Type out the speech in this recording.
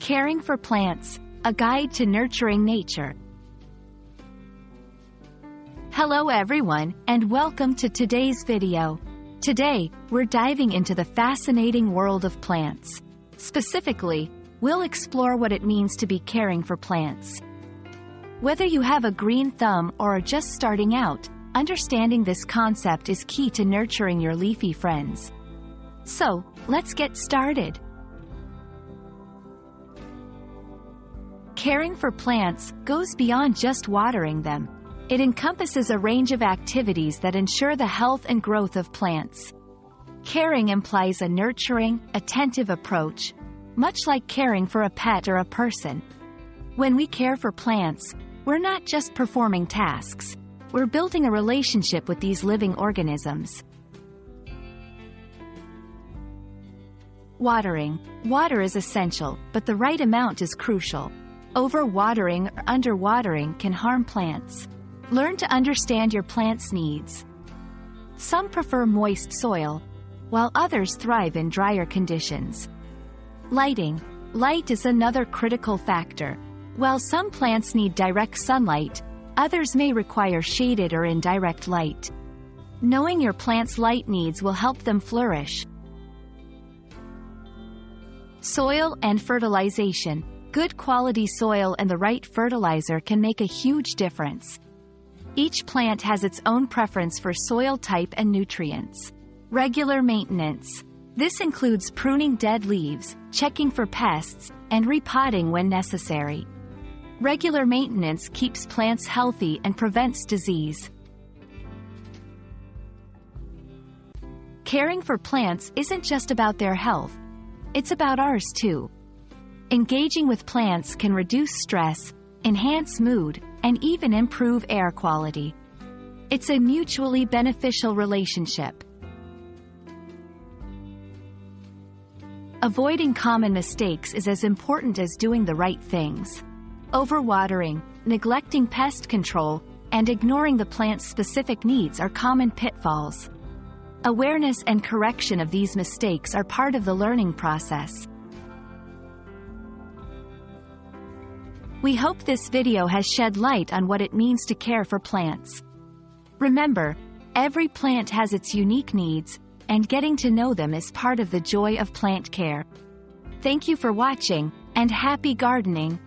Caring for plants, a guide to nurturing nature. Hello everyone, and welcome to today's video. Today, we're diving into the fascinating world of plants. Specifically, we'll explore what it means to be caring for plants. Whether you have a green thumb or are just starting out, understanding this concept is key to nurturing your leafy friends. So, let's get started. Caring for plants goes beyond just watering them. It encompasses a range of activities that ensure the health and growth of plants. Caring implies a nurturing, attentive approach, much like caring for a pet or a person. When we care for plants, we're not just performing tasks, we're building a relationship with these living organisms. Watering. Water is essential, but the right amount is crucial. Overwatering or underwatering can harm plants. Learn to understand your plant's needs. Some prefer moist soil, while others thrive in drier conditions. Lighting. Light is another critical factor. While some plants need direct sunlight, others may require shaded or indirect light. Knowing your plant's light needs will help them flourish. Soil and fertilization. Good quality soil and the right fertilizer can make a huge difference. Each plant has its own preference for soil type and nutrients. Regular maintenance. This includes pruning dead leaves, checking for pests, and repotting when necessary. Regular maintenance keeps plants healthy and prevents disease. Caring for plants isn't just about their health. It's about ours too. Engaging with plants can reduce stress, enhance mood, and even improve air quality. It's a mutually beneficial relationship. Avoiding common mistakes is as important as doing the right things. Overwatering, neglecting pest control, and ignoring the plant's specific needs are common pitfalls. Awareness and correction of these mistakes are part of the learning process. We hope this video has shed light on what it means to care for plants. Remember, every plant has its unique needs, and getting to know them is part of the joy of plant care. Thank you for watching, and happy gardening!